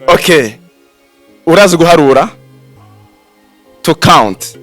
Okay. Urazi guharura? To count.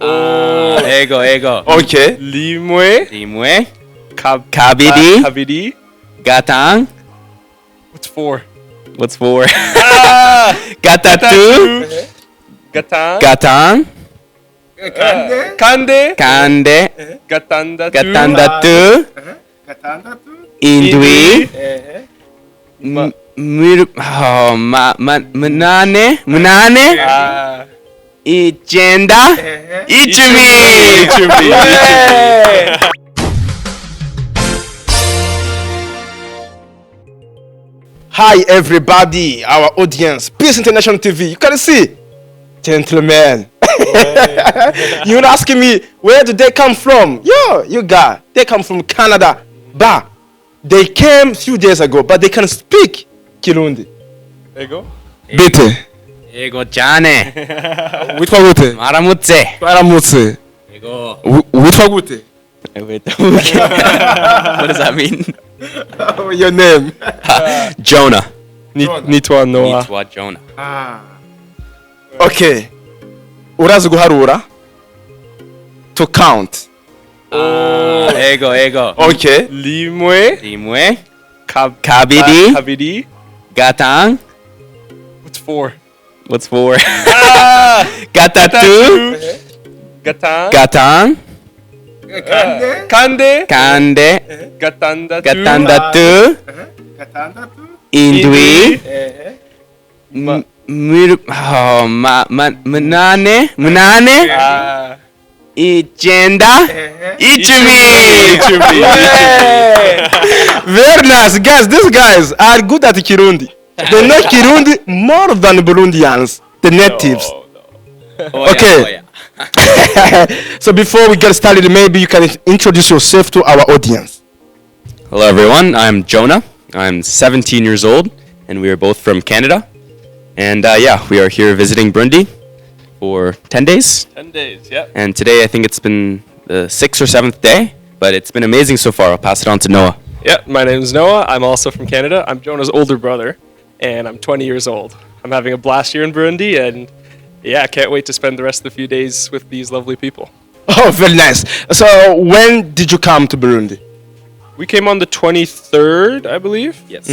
Ego. Okay. Rimwe. Kabiri. Kabiri. Gatang. What's 4? What's 4? Gatatu. Gatang. Gatang. Kande. Kande. Gatandatu. Gatandatu. Indwi. Munane. Icyenda. Icumi. Hi everybody, our audience, Peace International TV. You can see, gentlemen. You're asking me, where do they come from? Yo, you got, they come from Canada. But they came a few days ago, but they can speak Kirundi. Ego. Bite. Ego cyane. Witwa gute? Maramutse. Twaramutse. Ego. Witwa gute? What does that mean? Your name? Jonah. Nitwa Noah. Nitwa Jonah. Okay. Urazi guharura? To count. Ego. Okay. Rimwe. Kabiri. Kabiri. Gatang. What's 4? What's 4? Gatatu. Gatang. Kande. Kande. Gatandatu. Gatandatu. Indwi. Munane. Icyenda. Icumi. Very nice, guys. These guys are good at Kirundi. They know Kirundi more than Burundians, the natives. Okay. So before we get started, maybe you can introduce yourself to our audience. Hello everyone, I'm Jonah. I'm 17 years old and we are both from Canada. And we are here visiting Burundi for 10 days. 10 days, yeah. And today I think it's been the 6th or 7th day, but it's been amazing so far. I'll pass it on to Noah. Yeah, my name is Noah. I'm also from Canada. I'm Jonah's older brother, and I'm 20 years old. I'm having a blast here in Burundi, and I can't wait to spend the rest of the few days with these lovely people. Oh, very nice. So when did you come to Burundi? We came on the 23rd, I believe. Yes.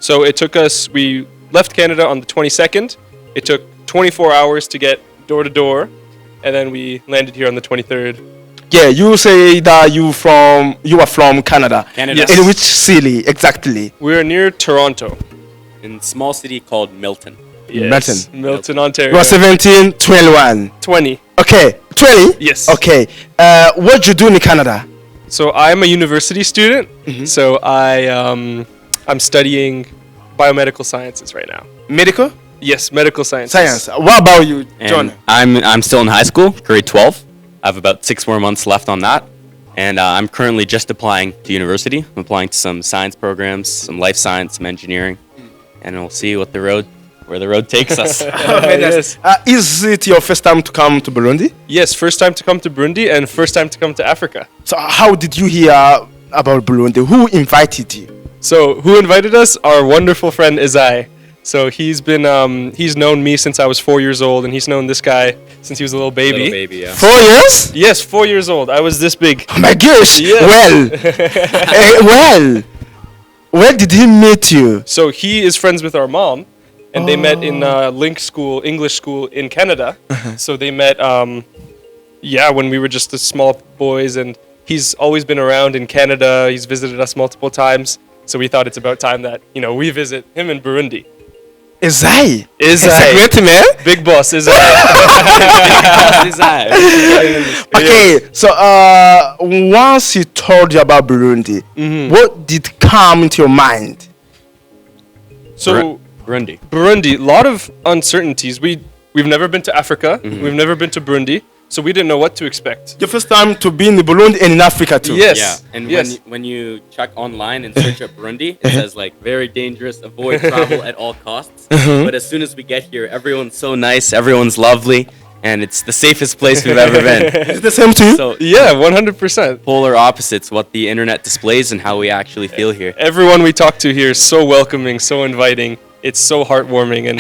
So it took us, we left Canada on the 22nd. It took 24 hours to get door to door, and then we landed here on the 23rd. Yeah, you say that you are from Canada. Canada. Yes. In which city exactly? We're near Toronto. In a small city called Milton. Yes. Milton, Ontario. You are 17, 21. 20. Okay, 20? Yes. Okay. What do you do in Canada? So I'm a university student. So I'm studying biomedical sciences right now. Medical? Yes, medical sciences. Science. What about you, John? And I'm still in high school, grade 12. I have about 6 more months left on that. And I'm currently just applying to university. I'm applying to some science programs, some life science, some engineering. And we'll see where the road takes us. Yes. Is it your first time to come to Burundi? Yes, first time to come to Burundi and first time to come to Africa. So how did you hear about Burundi? Who invited you? So who invited us? Our wonderful friend Izai. So he's known me since I was 4 years old, and he's known this guy since he was a little baby. 4 years? Yes, 4 years old. I was this big. Oh my gosh! Yeah. Well, where did he meet you? So he is friends with our mom, and they met in Link School, English school in Canada. So they met, when we were just the small boys, and he's always been around in Canada. He's visited us multiple times. So we thought it's about time that, we visit him in Burundi. Izai. Izai. Man? Big boss, Izai. Okay, so once he told you about Burundi, what did come into your mind? So Burundi. A lot of uncertainties. We've never been to Africa. We've never been to Burundi. So we didn't know what to expect. Your first time to be in Burundi and in Africa too. Yes. Yeah, and yes. when you check online and search up Burundi, it says like very dangerous, avoid travel at all costs. But as soon as we get here, everyone's so nice, everyone's lovely, and it's the safest place we've ever been. Is the same to you? So Yeah, 100%. polar opposites, what the internet displays and how we actually feel here. Everyone we talk to here is so welcoming, so inviting. it's so heartwarming, and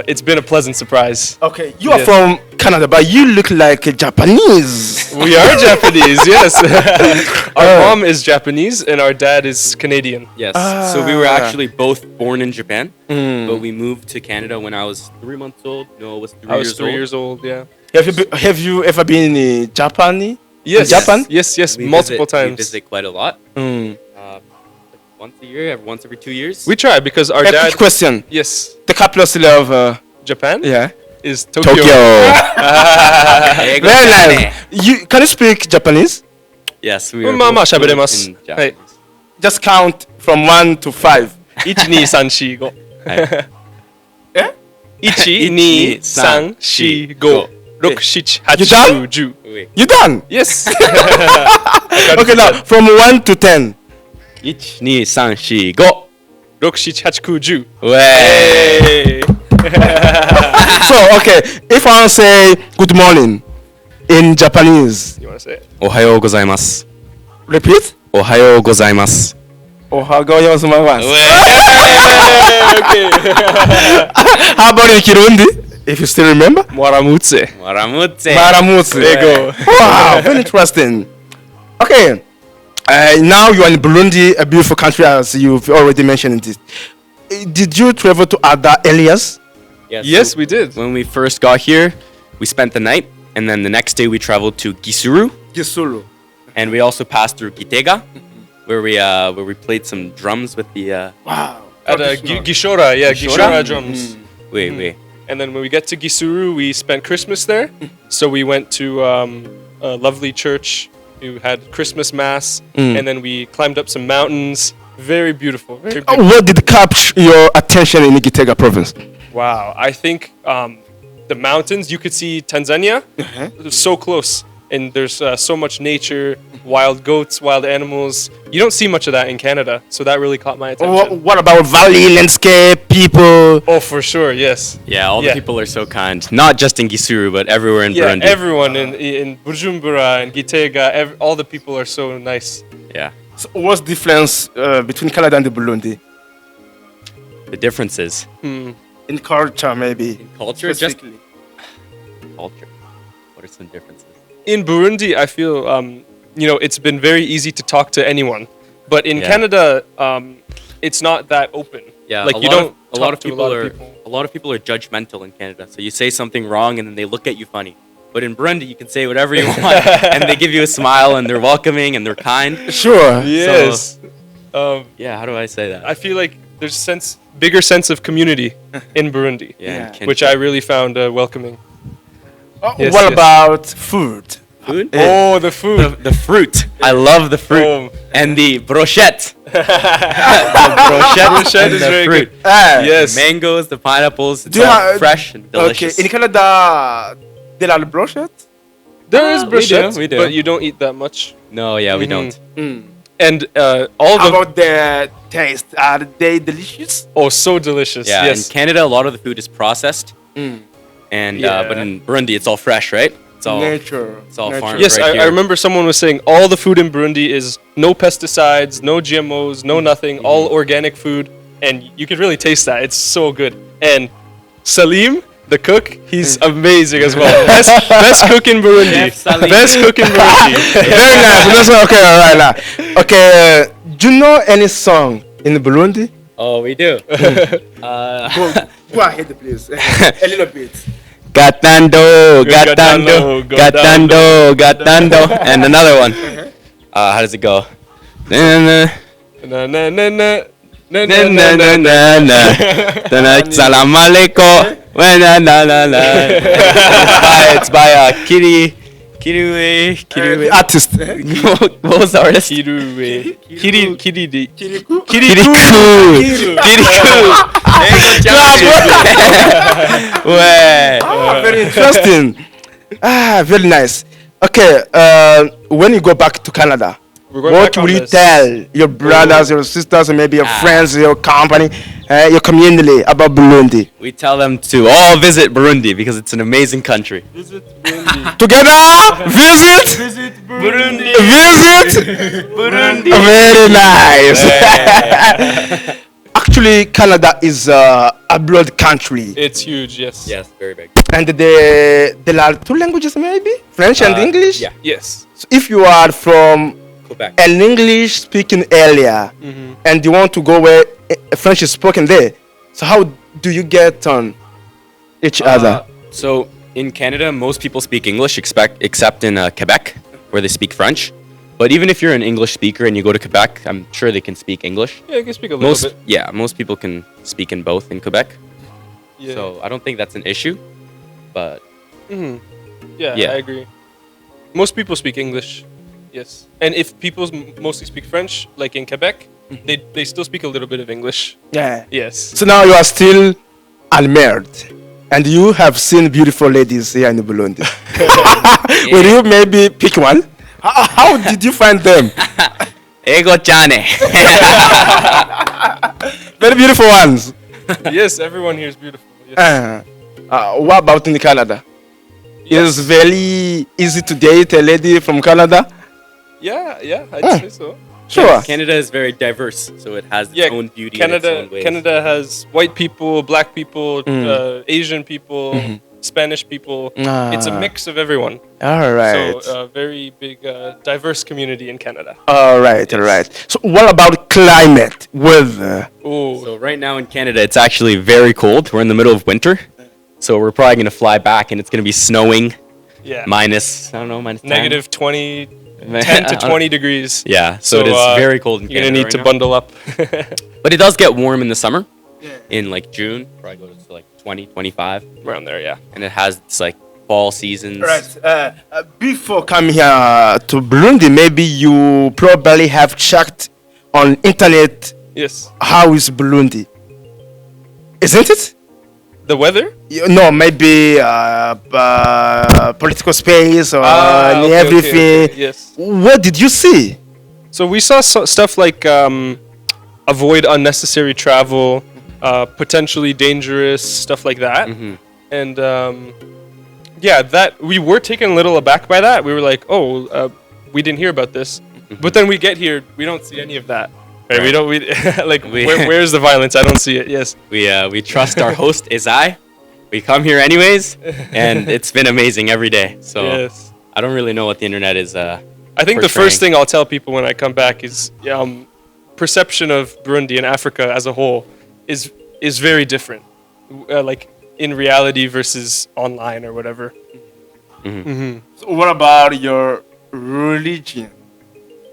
it's been a pleasant surprise. Okay, you are Yes. from Canada, but you look like a Japanese. We are Japanese, yes. Our mom is Japanese and our dad is Canadian. Yes. So we were actually both born in Japan, but we moved to Canada when I was 3 months old. No, I was 3 I was years 3 old. years old, yeah. Have you ever been in Japan? Yes. Japan? Yes, We multiple visit, We times. visit quite a lot. Mm. Once a year, once every 2 years. We try because our A dad. quick question: Yes, the capital city of Japan yeah, is Tokyo. Tokyo. Eigo Very dane. nice. Can you speak Japanese? Yes, we were Mama both fluent shaberemasu. in Japanese. Just count from 1 to 5. 1, 2, 3, 4, 5. Eh? 1, 2, 3, 4, 5, 6, 7, You 8, done? 9, 10. Wait. You done? Yes. Okay, now from 1 to 10. 1, 2, 3, 4, 5. 6, 7, 8, 9, 10. Way. Hey. So, okay, if I say good morning in Japanese, You want to say it? おはようございます。 repeat. おはようございます。 Ohagoyamasu. Okay. How about in Ikirundi? If you still remember? Mwaramutse. わらむつ。 Maramutsu. There you go. Wow, very interesting. Okay, now you are in Burundi, a beautiful country as you've already mentioned it. Did you travel to other areas? Yes, we did. When we first got here, we spent the night, and then the next day we traveled to Gisuru, Gisuru. and we also passed through Gitega, where we played some drums with the. Wow. At Gishora, yeah, Gishora? Gishora drums. Wait. And then when we get to Gisuru, we spent Christmas there. So we went to a lovely church. We had Christmas mass, and then we climbed up some mountains. Very beautiful. Very beautiful. What did capture your attention in Gitega province? Wow. I think the mountains, you could see Tanzania. It was so close. And there's so much nature, wild goats, wild animals. You don't see much of that in Canada. So that really caught my attention. What about valley, landscape, people? Oh, for sure. Yes. Yeah, all the Yeah. people are so kind. Not just in Gisuru, but everywhere in Yeah, Burundi. everyone in Bujumbura and Gitega, all the people are so nice. Yeah. So what's the difference between Canada and Burundi? The differences. In culture, maybe. Culture, just Specifically. culture. What are some differences? In Burundi, I feel it's been very easy to talk to anyone, but in Yeah. Canada, it's not that open. Yeah, like a you lot don't of, a lot talk of to people a lot are of people. a lot of people are judgmental in Canada. So you say something wrong and then they look at you funny. But in Burundi, you can say whatever you want, and they give you a smile, and they're welcoming, and they're kind. Sure. Yes. Yeah, how do I say that? I feel like there's bigger sense of community in Burundi, Yeah. which I really found welcoming. Yes, What yes. about food? Food? Oh, the food. The fruit. I love the fruit. Oh. And the brochette. the Brochette and is the very fruit. good. The Yes. mangoes, the pineapples, it's Do you all have- fresh and delicious. Okay, in Canada, there are brochettes. There is we do, brochette, we do. but you don't eat that much. No, yeah, we Mhm. don't. And all How the about the taste? Are they delicious? so delicious. Yeah, Yes. in Canada, a lot of the food is processed. And Yeah. but in Burundi, it's all fresh, right? It's all Nature. it's all Nature. farmed. Yes, right I here. remember someone was saying all the food in Burundi is no pesticides, no GMOs, no nothing, all organic food, and you could really taste that. It's so good. And Salim, the cook, he's amazing as well. Best cook in Burundi. Chef Salim. Best cook in Burundi. Very nice. That's what- okay, all right now. Okay, do you know any song in Burundi? Oh, we do. Go ahead, please. A little bit. Gatando, gatando, gatando, gatando, and another one. How does it go? Na na Na, na, na, na. Na, na na, na na na na. Salam alaikum. Na na na na. It's by Kirue. The artist. What was the artist? Kirue. Kiridi. Kirikou. Kirikou. Way. Very interesting. Very nice. Okay, when you go back to Canada, We're going what back on will you this. tell your brothers, your sisters, and maybe your friends, your company, your community about Burundi? We tell them to all visit Burundi because it's an amazing country. Together, visit Burundi. Visit Burundi. Very nice. actually, Canada is a broad country, It's huge. Yes. Yes, very big. and there are two languages maybe, French and English. Yeah, Yes. So if you are from Quebec. an English-speaking area and you want to go where French is spoken there, so how do you get on each other? So in Canada, most people speak English, except in Quebec, where they speak French. But even if you're an English speaker and you go to Quebec, I'm sure they can speak English. Yeah, I can speak a little bit. Most people can speak in both in Quebec. Yeah. So I don't think that's an issue. But Yeah, Yeah. I agree. Most people speak English. Yes. And if people mostly speak French, like in Quebec, they still speak a little bit of English. Yeah. Yes. So now you are still unmarried, and you have seen beautiful ladies here in Burundi. Will you maybe pick one? How did you find them? Ego chane. Very beautiful ones. Yes, everyone here is beautiful. Yes. What about in Canada? Yes. It's very easy to date a lady from Canada. Yeah, I'd say so. Sure. Canada is very diverse, so it has its Yeah, own beauty and its Canada own ways. Canada has white people, black people, Asian people, Spanish people. It's a mix of everyone. All right. So very big, diverse community in Canada. All right. All right. So what about climate, weather? Oh, So right now in Canada, it's actually very cold. We're in the middle of winter, so we're probably gonna fly back, and it's gonna be snowing, yeah. minus 10? Negative 20, 10 to 20 degrees. Yeah, so it is very cold in You're Canada gonna need right to now. bundle up. But it does get warm in the summer. In like June, probably goes to like 20, 25, Around there, yeah. and it has this like fall seasons. Right. Before coming here to Burundi, maybe you probably have checked on internet Yes. how is Burundi, isn't it? The weather? No, maybe political space or Okay, everything. okay. Yes. What did you see? So we saw stuff like avoid unnecessary travel, potentially dangerous, stuff like that. And yeah, that we were taken a little aback by that. We were like, oh, we didn't hear about this. But then we get here, we don't see any of that. Right? We don't. We like. Where's the violence? I don't see it. Yes. We trust our host Izai. We come here anyways, and it's been amazing every day. So Yes. I don't really know what the internet is. I think the first thing I'll tell people when I come back is perception of Burundi and Africa as a whole is very different, like in reality versus online or whatever. So what about your religion?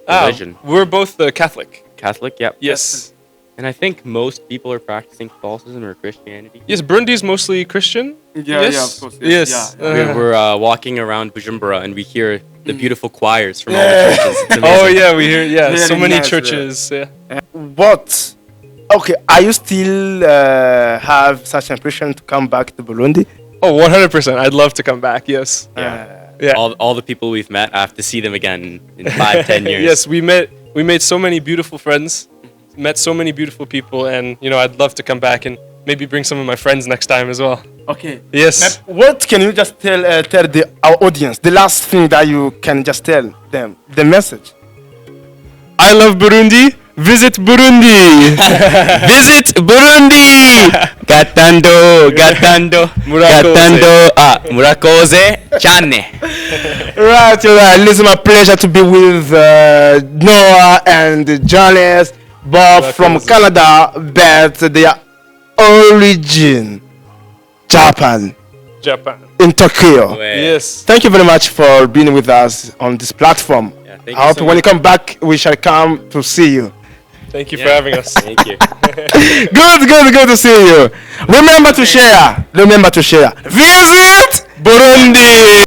Religion. We're both Catholic. Catholic, yep. Yes. And I think most people are practicing Catholicism or Christianity. Yes, Burundi is mostly Christian. Yeah, yes? yeah, of course. Yes. We're walking around Bujumbura and we hear the beautiful choirs from all the churches. It's amazing. Oh yeah, we hear Very so many nice, churches. Yeah. But okay, are you still have such impression to come back to Burundi? Oh, 100%. I'd love to come back. Yes. Yeah. All the people we've met, I have to see them again in 5-10 years. Yes, we made so many beautiful friends, met so many beautiful people, and I'd love to come back and maybe bring some of my friends next time as well. Okay. Yes. What can you just tell our audience? The last thing that you can just tell them, the message. I love Burundi. Visit Burundi. Visit Burundi! Gatando, Murakoze, Chane. Right. Listen, my pleasure to be with Noah and the journalist Bob from Canada, but their origin, Japan, in Tokyo. Yes. Thank you very much for being with us on this platform. Yeah, thank I you hope so when much. you come back, we shall come to see you. Thank you for having us. Thank you. Good to see you. Remember to share. Visit Burundi.